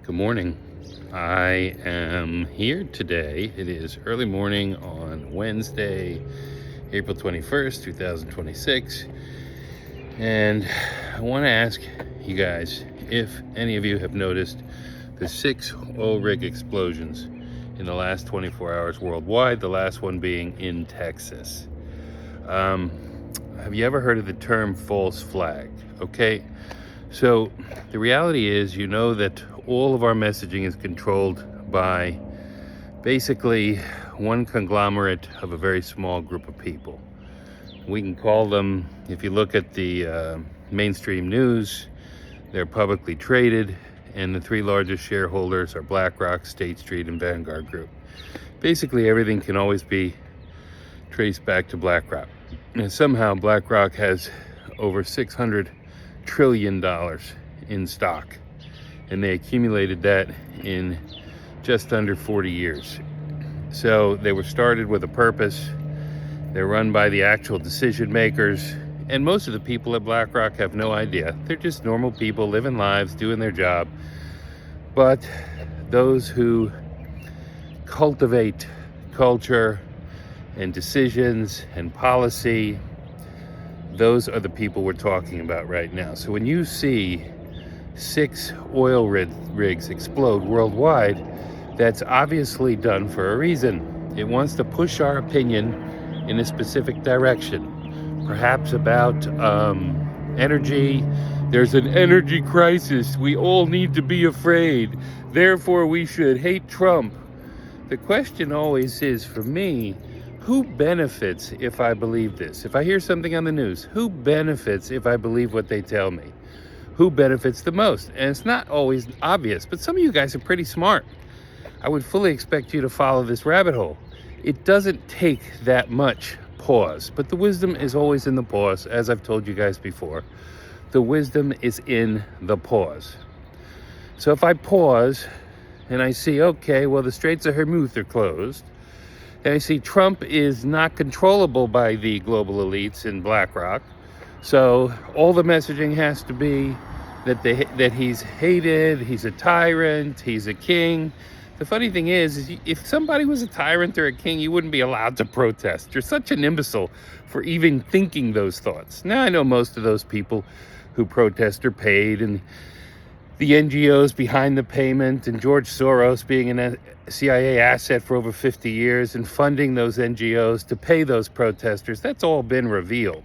Good morning. I am here today. It is early morning on Wednesday, April 21st, 2026. And I want to ask you guys if any of you have noticed the 6 oil rig explosions in the last 24 hours worldwide, the last one being in Texas. Have you ever heard of the term false flag? Okay, so the reality is, you know that all of our messaging is controlled by basically one conglomerate of a very small group of people. We can call them, if you look at the mainstream news, they're publicly traded, and the 3 largest shareholders are BlackRock, State Street, and Vanguard Group. Basically, everything can always be traced back to BlackRock. And somehow BlackRock has over $600 trillion in stock, and they accumulated that in just under 40 years. So they were started with a purpose. They're run by the actual decision makers, and most of the people at BlackRock have no idea. They're just normal people living lives, doing their job. But those who cultivate culture and decisions and policy, those are the people we're talking about right now. So when you see 6 oil rigs explode worldwide, that's obviously done for a reason. It wants to push our opinion in a specific direction, perhaps about energy. There's an energy crisis. We all need to be afraid. Therefore, we should hate Trump. The question always is, for me, who benefits if I believe this? If I hear something on the news, who benefits if I believe what they tell me? Who benefits the most? And it's not always obvious, but some of you guys are pretty smart. I would fully expect you to follow this rabbit hole. It doesn't take that much pause, but the wisdom is always in the pause, as I've told you guys before. The wisdom is in the pause. So if I pause and I see, okay, well, the Straits of Hormuz are closed, and I see Trump is not controllable by the global elites in BlackRock, so all the messaging has to be that he's hated, he's a tyrant, he's a king. The funny thing is if somebody was a tyrant or a king, you wouldn't be allowed to protest. You're such an imbecile for even thinking those thoughts. Now, I know most of those people who protest are paid, and the NGOs behind the payment, and George Soros being a CIA asset for over 50 years and funding those NGOs to pay those protesters, that's all been revealed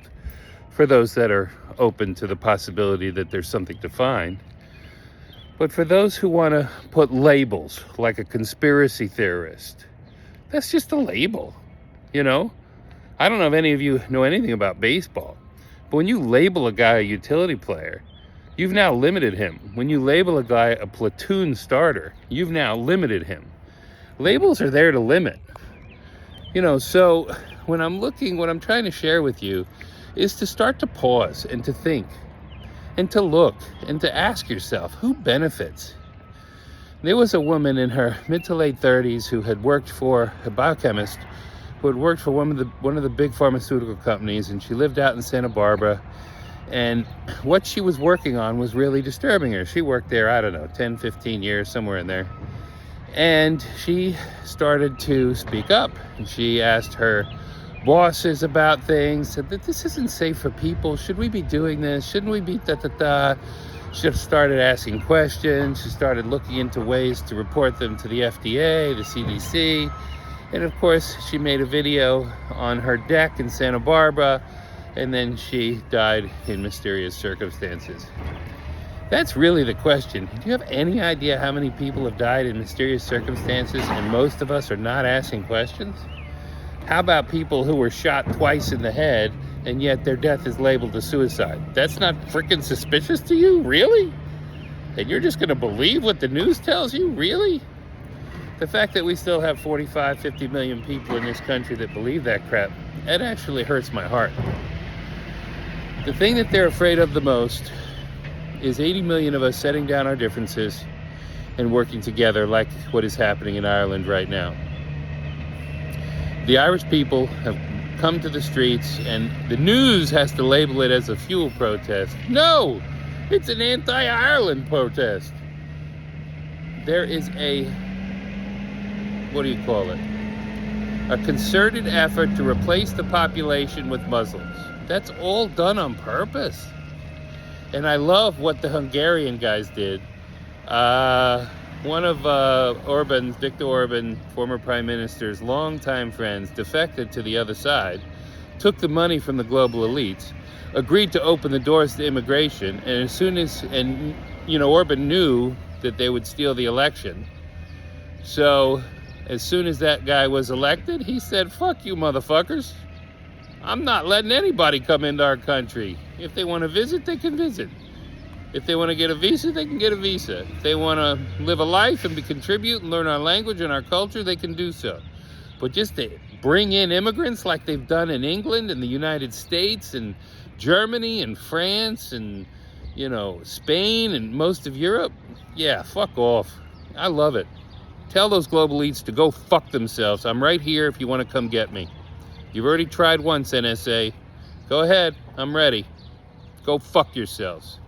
for those that are open to the possibility that there's something to find. But for those who want to put labels, like a conspiracy theorist, that's just a label, you know? I don't know if any of you know anything about baseball, but when you label a guy a utility player, you've now limited him. When you label a guy a platoon starter, you've now limited him. Labels are there to limit. You know, so when I'm looking, what I'm trying to share with you is to start to pause and to think and to look and to ask yourself, who benefits? There was a woman in her mid to late 30s who had worked for a biochemist, who had worked for one of the big pharmaceutical companies, and she lived out in Santa Barbara. And what she was working on was really disturbing her. She worked there, I don't know, 10, 15 years, somewhere in there. And she started to speak up. And she asked her bosses about things, said that this isn't safe for people. Should we be doing this? Shouldn't we be da-da-da? She started asking questions. She started looking into ways to report them to the FDA, the CDC. And of course, she made a video on her deck in Santa Barbara, and then she died in mysterious circumstances. That's really the question. Do you have any idea how many people have died in mysterious circumstances, and most of us are not asking questions? How about people who were shot twice in the head, and yet their death is labeled a suicide? That's not freaking suspicious to you? Really? And you're just going to believe what the news tells you? Really? The fact that we still have 45, 50 million people in this country that believe that crap, it actually hurts my heart. The thing that they're afraid of the most is 80 million of us setting down our differences and working together, like what is happening in Ireland right now. The Irish people have come to the streets, and the news has to label it as a fuel protest. No, it's an anti-Ireland protest. there is a, what do you call it? A concerted effort to replace the population with Muslims. That's all done on purpose. And I love what the Hungarian guys did. One of Viktor Orban, former prime minister's longtime friends, defected to the other side, took the money from the global elites, agreed to open the doors to immigration, and as soon as, Orban knew that they would steal the election. So as soon as that guy was elected, he said, fuck you motherfuckers. I'm not letting anybody come into our country. If they want to visit, they can visit. If they want to get a visa, they can get a visa. If they want to live a life and contribute and learn our language and our culture, they can do so. But just to bring in immigrants like they've done in England and the United States and Germany and France and, Spain and most of Europe, yeah, fuck off. I love it. Tell those global elites to go fuck themselves. I'm right here if you want to come get me. You've already tried once, NSA. Go ahead, I'm ready. Go fuck yourselves.